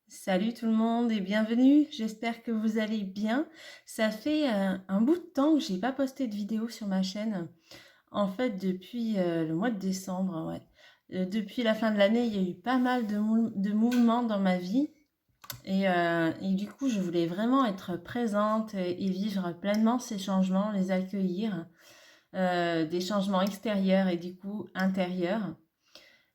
Salut tout le monde et bienvenue, j'espère que vous allez bien. Ça fait un bout de temps que j'ai pas posté de vidéo sur ma chaîne. En fait, depuis le mois de décembre, ouais. Depuis la fin de l'année, il y a eu pas mal de mouvements dans ma vie. Et du coup, je voulais vraiment être présente et vivre pleinement ces changements, les accueillir. Des changements extérieurs et du coup intérieurs.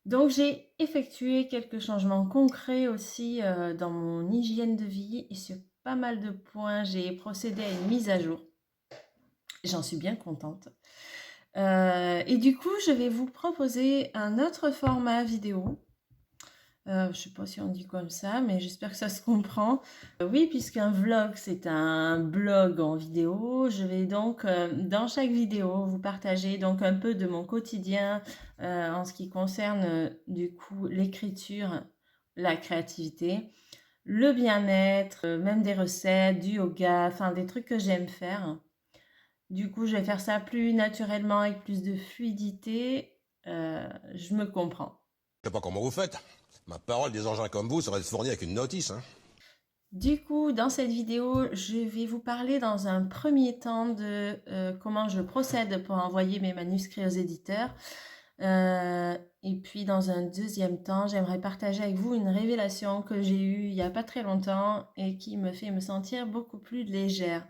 Donc j'ai effectué quelques changements concrets aussi dans mon hygiène de vie et sur pas mal de points, j'ai procédé à une mise à jour. J'en suis bien contente. Et du coup, je vais vous proposer un autre format vidéo. Je ne sais pas si on dit comme ça, mais j'espère que ça se comprend. Oui, puisqu'un vlog, c'est un blog en vidéo, je vais donc, dans chaque vidéo, vous partager donc un peu de mon quotidien en ce qui concerne, du coup, l'écriture, la créativité, le bien-être, même des recettes, du yoga, enfin des trucs que j'aime faire. Du coup, je vais faire ça plus naturellement, avec plus de fluidité. Je me comprends. Je sais pas comment vous faites. Ma parole, des engins comme vous seraient fournis avec une notice, hein. Du coup, dans cette vidéo, je vais vous parler dans un premier temps de comment je procède pour envoyer mes manuscrits aux éditeurs. Et puis, dans un deuxième temps, j'aimerais partager avec vous une révélation que j'ai eue il n'y a pas très longtemps et qui me fait me sentir beaucoup plus légère.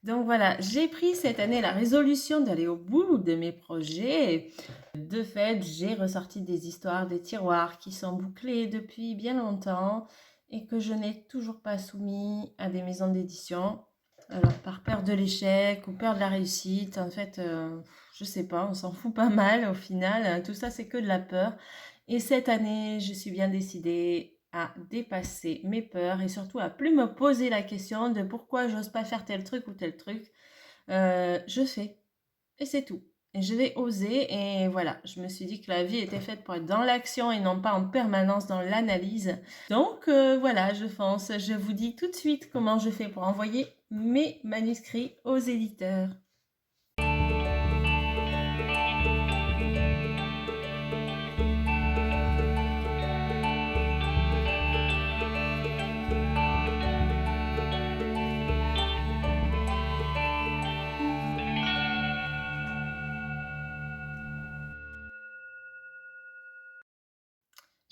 Donc voilà, j'ai pris cette année la résolution d'aller au bout de mes projets. De fait, j'ai ressorti des histoires des tiroirs qui sont bouclés depuis bien longtemps et que je n'ai toujours pas soumis à des maisons d'édition. Alors, par peur de l'échec ou peur de la réussite, en fait, je sais pas, on s'en fout pas mal au final. Tout ça, c'est que de la peur. Et cette année, je suis bien décidée à dépasser mes peurs et surtout à plus me poser la question de pourquoi j'ose pas faire tel truc ou tel truc. Je fais et c'est tout. Et je vais oser et voilà, je me suis dit que la vie était faite pour être dans l'action et non pas en permanence dans l'analyse. Donc voilà, je fonce. Je vous dis tout de suite comment je fais pour envoyer mes manuscrits aux éditeurs.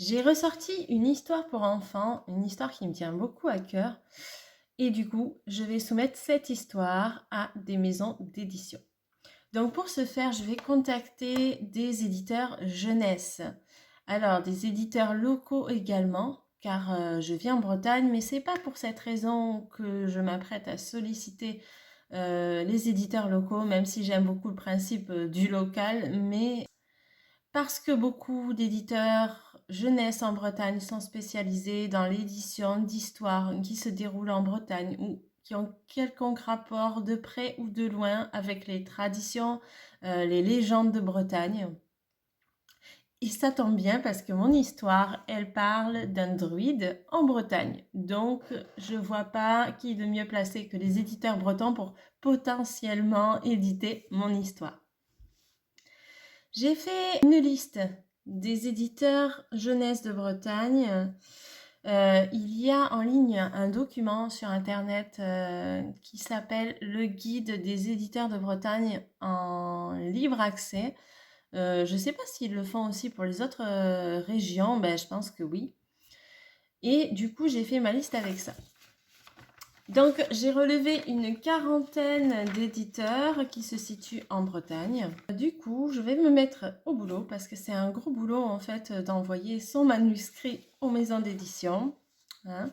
J'ai ressorti une histoire pour enfants, une histoire qui me tient beaucoup à cœur. Et du coup, je vais soumettre cette histoire à des maisons d'édition. Donc pour ce faire, je vais contacter des éditeurs jeunesse. Alors des éditeurs locaux également, car je vis en Bretagne, mais c'est pas pour cette raison que je m'apprête à solliciter les éditeurs locaux, même si j'aime beaucoup le principe du local, mais parce que beaucoup d'éditeurs jeunesse en Bretagne sont spécialisés dans l'édition d'histoires qui se déroulent en Bretagne ou qui ont quelconque rapport de près ou de loin avec les traditions, les légendes de Bretagne. Et ça tombe bien parce que mon histoire, elle parle d'un druide en Bretagne. Donc, je vois pas qui est de mieux placé que les éditeurs bretons pour potentiellement éditer mon histoire. J'ai fait une liste des éditeurs jeunesse de Bretagne. Il y a en ligne un document sur Internet qui s'appelle Le guide des éditeurs de Bretagne en libre accès. Je ne sais pas s'ils le font aussi pour les autres régions, ben, je pense que oui. Et du coup, j'ai fait ma liste avec ça. Donc, j'ai relevé une quarantaine d'éditeurs qui se situent en Bretagne. Du coup, je vais me mettre au boulot parce que c'est un gros boulot en fait d'envoyer son manuscrit aux maisons d'édition, hein.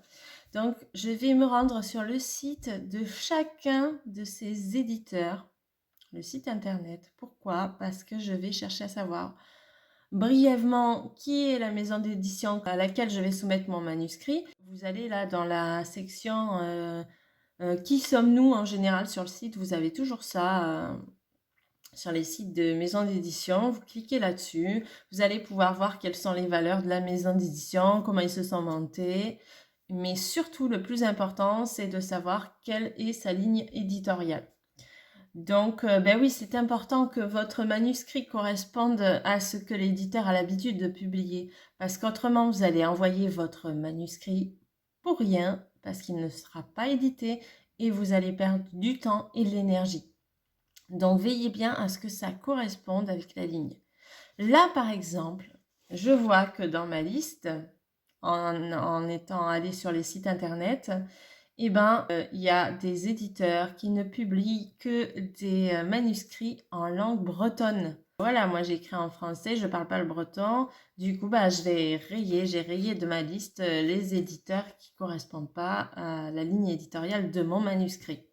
Donc, je vais me rendre sur le site de chacun de ces éditeurs, le site internet. Pourquoi? Parce que je vais chercher à savoir brièvement qui est la maison d'édition à laquelle je vais soumettre mon manuscrit. Vous allez là dans la section qui sommes-nous en général sur le site, vous avez toujours ça sur les sites de maisons d'édition. Vous cliquez là-dessus, vous allez pouvoir voir quelles sont les valeurs de la maison d'édition, comment ils se sont montés. Mais surtout, le plus important, c'est de savoir quelle est sa ligne éditoriale. Donc, ben oui, c'est important que votre manuscrit corresponde à ce que l'éditeur a l'habitude de publier, parce qu'autrement, vous allez envoyer votre manuscrit pour rien parce qu'il ne sera pas édité et vous allez perdre du temps et de l'énergie. Donc, veillez bien à ce que ça corresponde avec la ligne. Là, par exemple, je vois que dans ma liste, en étant allé sur les sites internet, il y a des éditeurs qui ne publient que des manuscrits en langue bretonne. Voilà, moi j'écris en français, je ne parle pas le breton. Du coup, j'ai rayé de ma liste les éditeurs qui ne correspondent pas à la ligne éditoriale de mon manuscrit.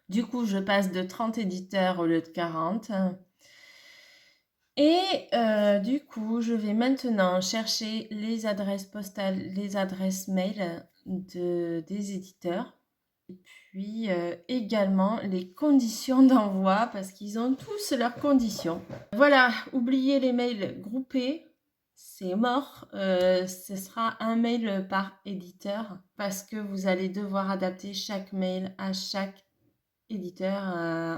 Du coup, je passe de 30 éditeurs au lieu de 40. Et du coup, je vais maintenant chercher les adresses postales, les adresses mail des éditeurs. Et puis également les conditions d'envoi parce qu'ils ont tous leurs conditions. Voilà, oubliez les mails groupés, c'est mort. Ce sera un mail par éditeur parce que vous allez devoir adapter chaque mail à chaque éditeur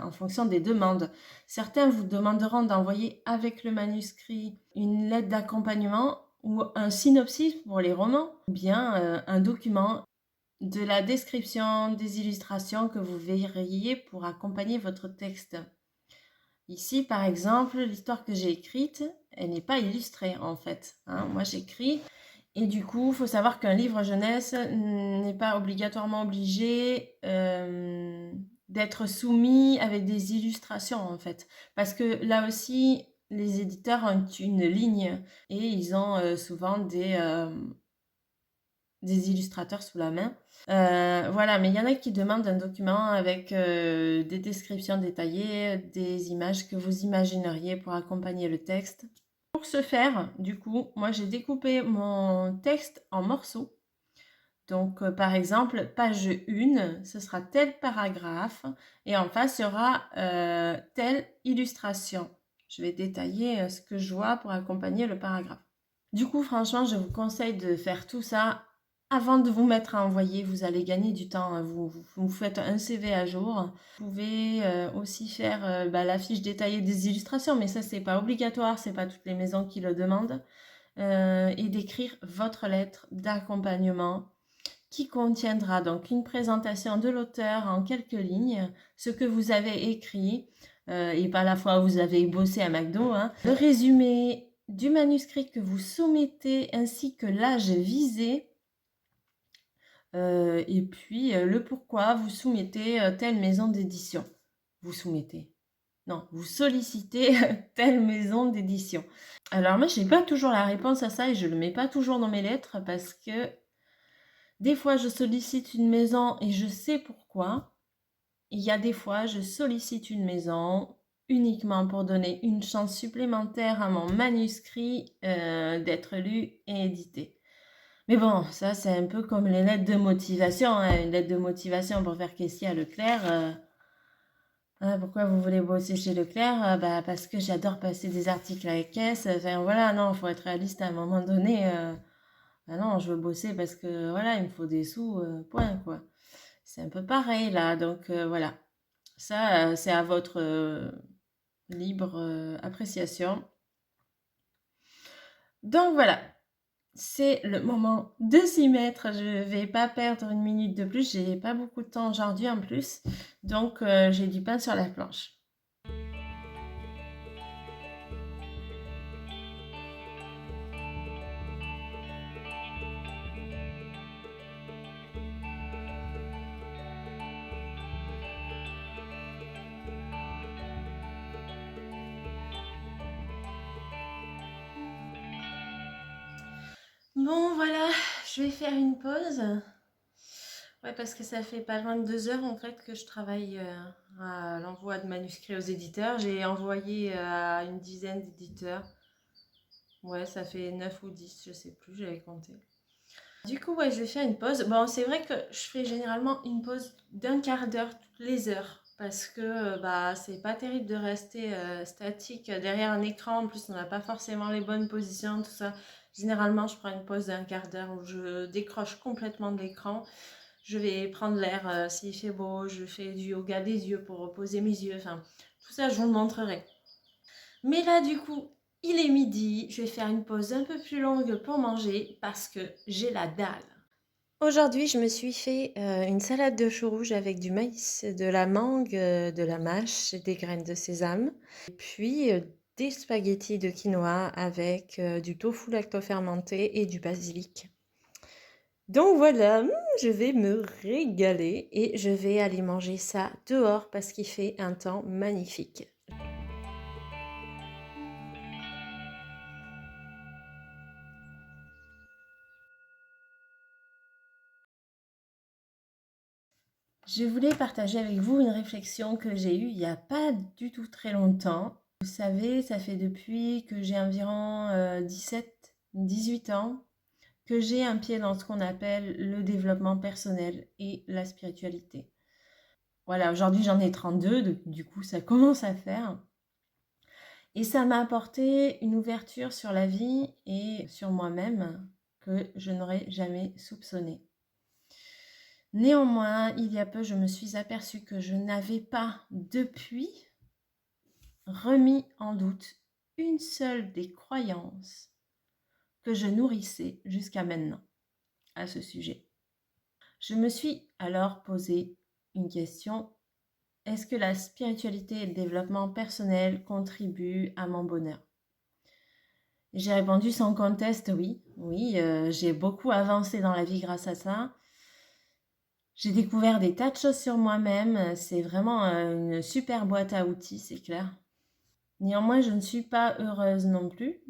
en fonction des demandes. Certains vous demanderont d'envoyer avec le manuscrit une lettre d'accompagnement ou un synopsis pour les romans, ou bien un document de la description des illustrations que vous verriez pour accompagner votre texte. Ici, par exemple, l'histoire que j'ai écrite, elle n'est pas illustrée en fait. Moi, j'écris et du coup, il faut savoir qu'un livre jeunesse n'est pas obligatoirement obligé d'être soumis avec des illustrations en fait. Parce que là aussi, les éditeurs ont une ligne et ils ont souvent des illustrateurs sous la main. Voilà, mais il y en a qui demandent un document avec des descriptions détaillées, des images que vous imagineriez pour accompagner le texte. Pour ce faire, du coup, moi j'ai découpé mon texte en morceaux. Donc, par exemple, page 1, ce sera tel paragraphe et en face, il y aura telle illustration. Je vais détailler ce que je vois pour accompagner le paragraphe. Du coup, franchement, je vous conseille de faire tout ça avant de vous mettre à envoyer. Vous allez gagner du temps. Vous faites un CV à jour. Vous pouvez aussi faire la fiche détaillée des illustrations, mais ça, c'est pas obligatoire. C'est pas toutes les maisons qui le demandent. Et d'écrire votre lettre d'accompagnement qui contiendra donc une présentation de l'auteur en quelques lignes, ce que vous avez écrit, et pas la fois où vous avez bossé à McDo, le résumé du manuscrit que vous soumettez ainsi que l'âge visé, et puis le pourquoi vous soumettez telle maison d'édition. Vous soumettez. Non, vous sollicitez telle maison d'édition. Alors moi, je n'ai pas toujours la réponse à ça et je ne le mets pas toujours dans mes lettres parce que des fois, je sollicite une maison et je sais pourquoi. Il y a des fois, je sollicite une maison uniquement pour donner une chance supplémentaire à mon manuscrit d'être lu et édité. Mais bon, ça c'est un peu comme les lettres de motivation. Une lettre de motivation pour faire caissier à Leclerc. Pourquoi vous voulez bosser chez Leclerc? Parce que j'adore passer des articles à la caisse. Enfin voilà, non, il faut être réaliste à un moment donné. Non, je veux bosser parce que voilà, il me faut des sous, point quoi. C'est un peu pareil là, donc voilà. Ça, c'est à votre libre appréciation. Donc voilà, c'est le moment de s'y mettre. Je ne vais pas perdre une minute de plus. J'ai pas beaucoup de temps aujourd'hui en plus, donc j'ai du pain sur la planche. Bon voilà, je vais faire une pause. Ouais, parce que ça fait pas loin de 2 heures en fait que je travaille à l'envoi de manuscrits aux éditeurs. J'ai envoyé à une dizaine d'éditeurs. Ouais, ça fait 9 ou 10, je sais plus, j'avais compté. Du coup, ouais, je vais faire une pause. Bon, c'est vrai que je fais généralement une pause d'un quart d'heure toutes les heures. Parce que c'est pas terrible de rester statique derrière un écran. En plus, on n'a pas forcément les bonnes positions, tout ça. Généralement, je prends une pause d'un quart d'heure où je décroche complètement de l'écran. Je vais prendre l'air s'il fait beau. Je fais du yoga des yeux pour reposer mes yeux. Enfin, tout ça, je vous le montrerai. Mais là, du coup, il est midi. Je vais faire une pause un peu plus longue pour manger parce que j'ai la dalle. Aujourd'hui, je me suis fait une salade de choux rouges avec du maïs, de la mangue, de la mâche, des graines de sésame, et puis des spaghettis de quinoa avec du tofu lactofermenté et du basilic. Donc voilà, je vais me régaler et je vais aller manger ça dehors parce qu'il fait un temps magnifique. Je voulais partager avec vous une réflexion que j'ai eue il n'y a pas du tout très longtemps. Vous savez, ça fait depuis que j'ai environ 17-18 ans que j'ai un pied dans ce qu'on appelle le développement personnel et la spiritualité. Voilà, aujourd'hui j'en ai 32, du coup ça commence à faire. Et ça m'a apporté une ouverture sur la vie et sur moi-même que je n'aurais jamais soupçonné. Néanmoins, il y a peu, je me suis aperçue que je n'avais pas, depuis, remis en doute une seule des croyances que je nourrissais jusqu'à maintenant à ce sujet. Je me suis alors posé une question. Est-ce que la spiritualité et le développement personnel contribuent à mon bonheur? J'ai répondu sans conteste oui. Oui, j'ai beaucoup avancé dans la vie grâce à ça. J'ai découvert des tas de choses sur moi-même. C'est vraiment une super boîte à outils, c'est clair. Néanmoins, je ne suis pas heureuse non plus.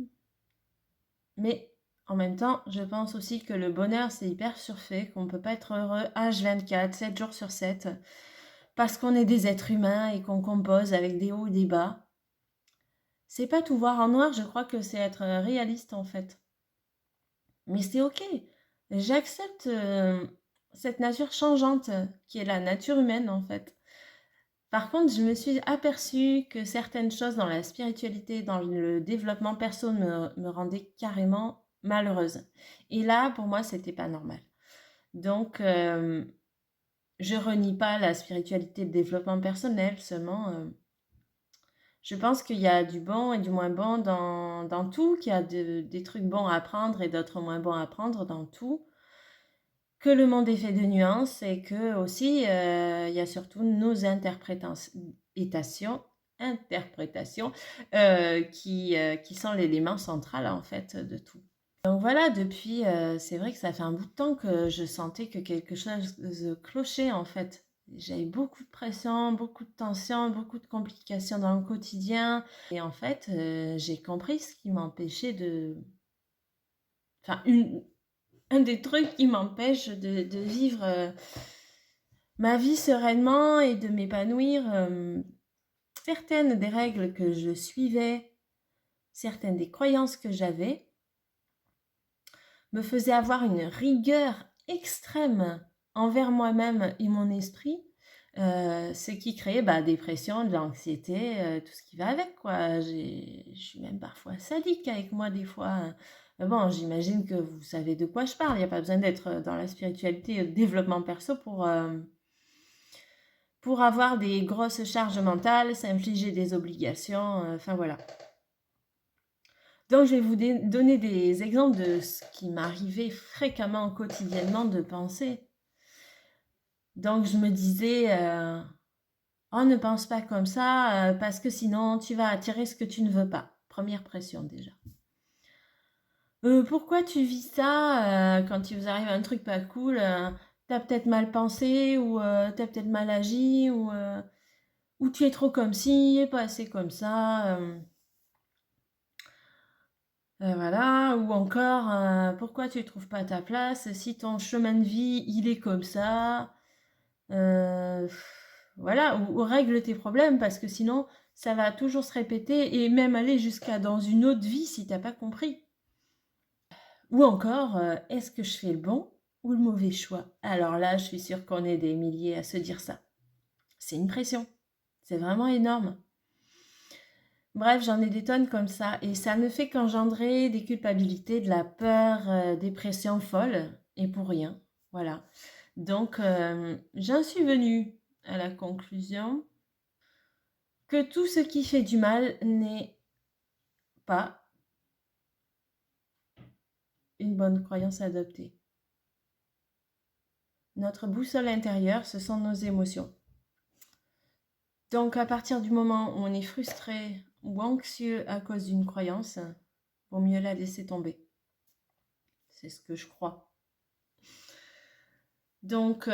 Mais en même temps, je pense aussi que le bonheur, c'est hyper surfait, qu'on ne peut pas être heureux H24, 7 jours sur 7, parce qu'on est des êtres humains et qu'on compose avec des hauts et des bas. C'est pas tout voir en noir, je crois que c'est être réaliste en fait. Mais c'est ok. J'accepte cette nature changeante qui est la nature humaine en fait. Par contre, je me suis aperçue que certaines choses dans la spiritualité, dans le développement perso me rendaient carrément malheureuse. Et là, pour moi, c'était pas normal. Donc, je renie pas la spiritualité, le développement personnel, seulement je pense qu'il y a du bon et du moins bon dans tout, qu'il y a des trucs bons à apprendre et d'autres moins bons à apprendre dans tout, que le monde est fait de nuances et que aussi il y a surtout nos interprétations qui sont l'élément central en fait de tout. Donc voilà, depuis, c'est vrai que ça fait un bout de temps que je sentais que quelque chose clochait en fait. J'avais beaucoup de pression, beaucoup de tension, beaucoup de complications dans le quotidien. Et en fait, j'ai compris ce qui m'empêchait de... Enfin, un des trucs qui m'empêche de vivre ma vie sereinement et de m'épanouir. Certaines des règles que je suivais, certaines des croyances que j'avais, me faisait avoir une rigueur extrême envers moi-même et mon esprit, ce qui créait des pressions, de l'anxiété, tout ce qui va avec, quoi. Je suis même parfois sadique avec moi des fois. Mais bon, j'imagine que vous savez de quoi je parle. Il n'y a pas besoin d'être dans la spiritualité et le développement perso pour avoir des grosses charges mentales, s'infliger des obligations, enfin voilà. Donc, je vais vous donner des exemples de ce qui m'arrivait fréquemment, quotidiennement de penser. Donc, je me disais, oh, ne pense pas comme ça, parce que sinon, tu vas attirer ce que tu ne veux pas. Première pression déjà. Pourquoi tu vis ça quand il vous arrive un truc pas cool t'as peut-être mal pensé, ou t'as peut-être mal agi, ou tu es trop comme ci, pas assez comme ça. Voilà, ou encore, pourquoi tu ne trouves pas ta place si ton chemin de vie, il est comme ça? Euh, voilà, ou règle tes problèmes parce que sinon, ça va toujours se répéter et même aller jusqu'à dans une autre vie si t'as pas compris. Ou encore, est-ce que je fais le bon ou le mauvais choix? Alors là, je suis sûre qu'on est des milliers à se dire ça. C'est une pression. C'est vraiment énorme. Bref, j'en ai des tonnes comme ça et ça ne fait qu'engendrer des culpabilités, de la peur, des pressions folles et pour rien. Voilà. Donc, j'en suis venue à la conclusion que tout ce qui fait du mal n'est pas une bonne croyance à adopter. notre boussole intérieure, ce sont nos émotions. Donc, à partir du moment où on est frustré ou anxieux à cause d'une croyance, vaut mieux la laisser tomber. C'est ce que je crois. Donc,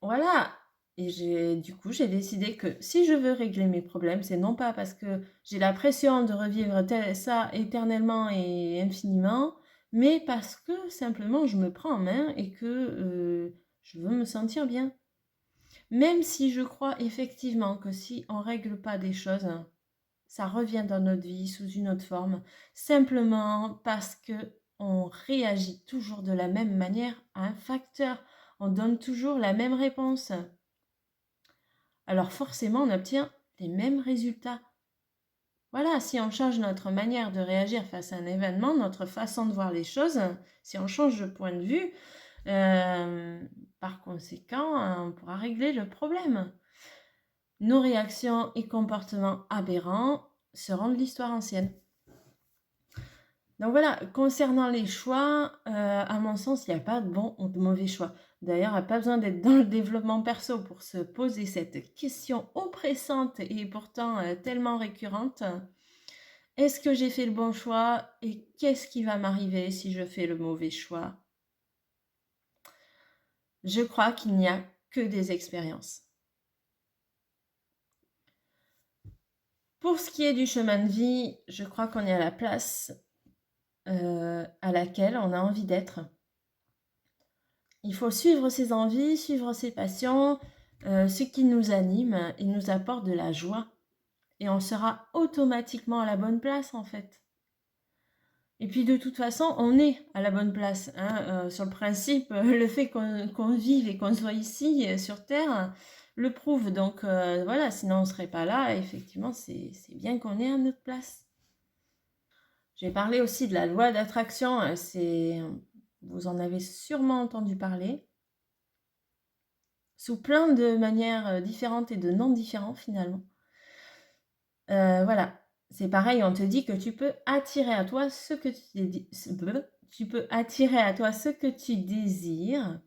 voilà. Et du coup, j'ai décidé que si je veux régler mes problèmes, c'est non pas parce que j'ai la pression de revivre ça éternellement et infiniment, mais parce que simplement je me prends en main et que je veux me sentir bien. Même si je crois effectivement que si on ne règle pas des choses, ça revient dans notre vie sous une autre forme, simplement parce que on réagit toujours de la même manière à un facteur. On donne toujours la même réponse. Alors forcément, on obtient les mêmes résultats. Voilà, si on change notre manière de réagir face à un événement, notre façon de voir les choses, si on change de point de vue, par conséquent, on pourra régler le problème. Nos réactions et comportements aberrants seront de l'histoire ancienne. Donc voilà, concernant les choix, à mon sens, il n'y a pas de bon ou de mauvais choix. D'ailleurs, il n'y a pas besoin d'être dans le développement perso pour se poser cette question oppressante et pourtant tellement récurrente. Est-ce que j'ai fait le bon choix et qu'est-ce qui va m'arriver si je fais le mauvais choix? Je crois qu'il n'y a que des expériences. Pour ce qui est du chemin de vie, je crois qu'on est à la place à laquelle on a envie d'être. Il faut suivre ses envies, suivre ses passions, ce qui nous anime et nous apporte de la joie. Et on sera automatiquement à la bonne place en fait. Et puis de toute façon, on est à la bonne place. Sur le principe, le fait qu'on vive et qu'on soit ici sur Terre le prouve. Donc voilà, sinon on ne serait pas là. Effectivement, c'est bien qu'on est à notre place. J'ai parlé aussi de la loi d'attraction. Vous en avez sûrement entendu parler. Sous plein de manières différentes et de noms différents finalement. Voilà. C'est pareil, on te dit que tu peux attirer à toi ce que tu désires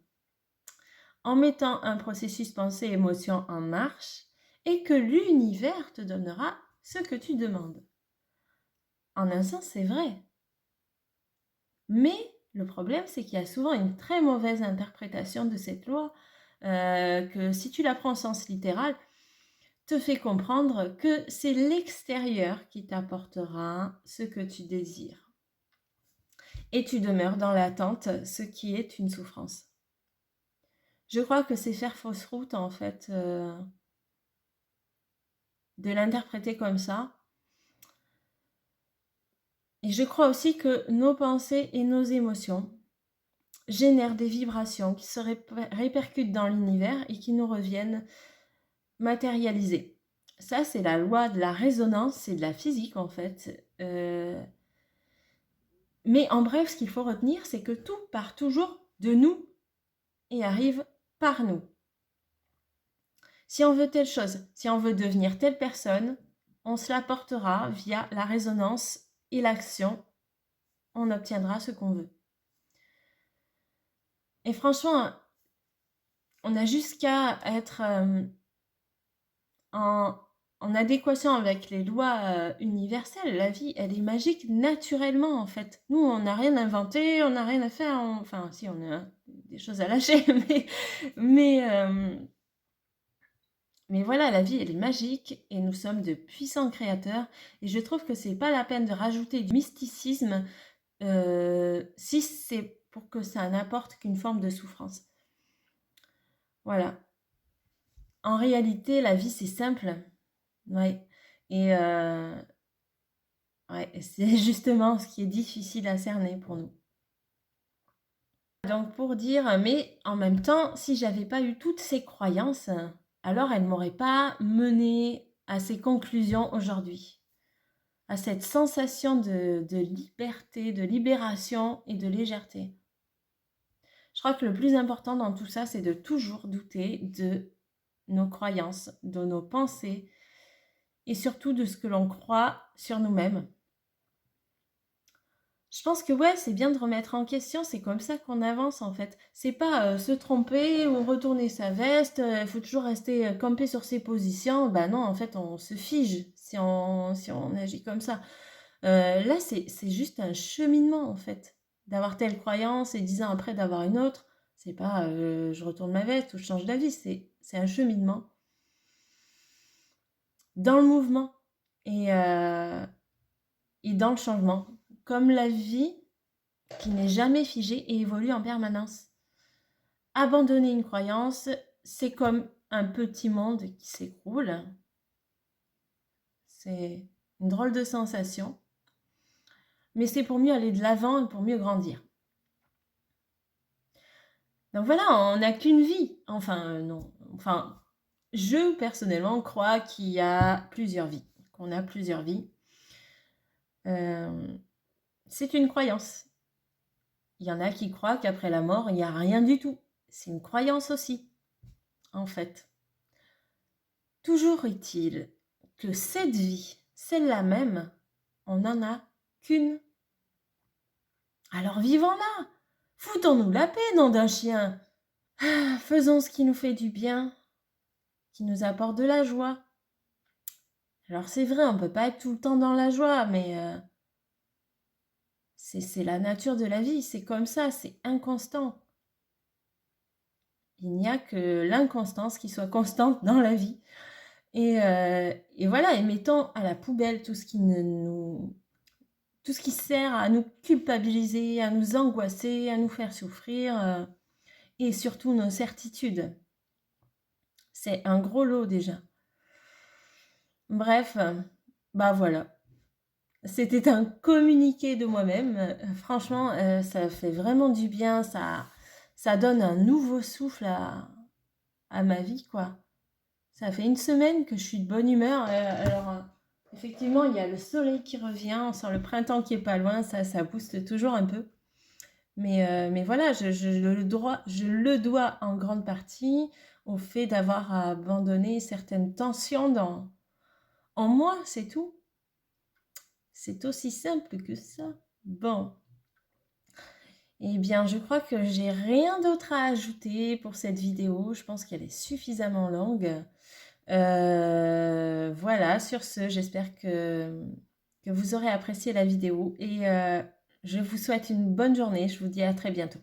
en mettant un processus pensée-émotion en marche et que l'univers te donnera ce que tu demandes. En un sens, c'est vrai. Mais le problème, c'est qu'il y a souvent une très mauvaise interprétation de cette loi, que si tu la prends au sens littéral, te fait comprendre que c'est l'extérieur qui t'apportera ce que tu désires. Et tu demeures dans l'attente, ce qui est une souffrance. Je crois que c'est faire fausse route, en fait, de l'interpréter comme ça. Et je crois aussi que nos pensées et nos émotions génèrent des vibrations qui se répercutent dans l'univers et qui nous reviennent matérialisées. Ça, c'est la loi de la résonance, c'est de la physique, en fait. Mais en bref, ce qu'il faut retenir, c'est que tout part toujours de nous et arrive par nous. Si on veut telle chose, si on veut devenir telle personne, on se l'apportera via la résonance et l'action. On obtiendra ce qu'on veut. Et franchement, on a juste qu'à être en adéquation avec les lois universelles. La vie, elle est magique naturellement, en fait. Nous, on n'a rien inventé, on n'a rien à faire. Enfin, si, on a des choses à lâcher, mais voilà, la vie, elle est magique et nous sommes de puissants créateurs. Et je trouve que c'est pas la peine de rajouter du mysticisme si c'est pour que ça n'apporte qu'une forme de souffrance. Voilà. En réalité, la vie, c'est simple. Ouais. Et c'est justement ce qui est difficile à cerner pour nous. Donc pour dire, mais en même temps, si j'avais pas eu toutes ces croyances, alors elles ne m'auraient pas mené à ces conclusions aujourd'hui, à cette sensation de liberté, de libération et de légèreté. Je crois que le plus important dans tout ça, c'est de toujours douter de nos croyances, de nos pensées et surtout de ce que l'on croit sur nous-mêmes. Je pense que ouais, c'est bien de remettre en question, c'est comme ça qu'on avance en fait. C'est pas se tromper ou retourner sa veste, il faut toujours rester campé sur ses positions. Bah non, en fait, on se fige si on agit comme ça. Là, c'est juste un cheminement en fait. D'avoir telle croyance et 10 ans après d'avoir une autre, c'est pas je retourne ma veste ou je change d'avis, c'est un cheminement dans le mouvement et, euh, et dans le changement. Comme la vie qui n'est jamais figée et évolue en permanence. Abandonner une croyance, c'est comme un petit monde qui s'écroule. C'est une drôle de sensation, mais c'est pour mieux aller de l'avant et pour mieux grandir. Donc voilà, on n'a qu'une vie. Enfin, non. Enfin, je personnellement crois qu'il y a plusieurs vies, qu'on a plusieurs vies. C'est une croyance. Il y en a qui croient qu'après la mort, il n'y a rien du tout. C'est une croyance aussi, en fait. Toujours est-il que cette vie, celle-là même, on n'en a qu'une. Alors vivons-la, foutons-nous la paix, nom d'un chien. Ah, faisons ce qui nous fait du bien, qui nous apporte de la joie. Alors c'est vrai, on ne peut pas être tout le temps dans la joie, mais c'est la nature de la vie, c'est comme ça, c'est inconstant. Il n'y a que l'inconstance qui soit constante dans la vie. Et voilà, et mettons à la poubelle tout ce qui sert à nous culpabiliser, à nous angoisser, à nous faire souffrir, et surtout nos certitudes. C'est un gros lot déjà. Bref, bah voilà. C'était un communiqué de moi-même. Franchement, ça fait vraiment du bien. Ça donne un nouveau souffle à ma vie, quoi. Ça fait une semaine que je suis de bonne humeur. Alors, effectivement, il y a le soleil qui revient. On sent le printemps qui est pas loin. Ça booste toujours un peu. Mais voilà, je le dois en grande partie au fait d'avoir abandonné certaines tensions en moi, c'est tout. C'est aussi simple que ça. Bon, eh bien, je crois que j'ai rien d'autre à ajouter pour cette vidéo. Je pense qu'elle est suffisamment longue. Voilà, sur ce, j'espère que vous aurez apprécié la vidéo et je vous souhaite une bonne journée. Je vous dis à très bientôt.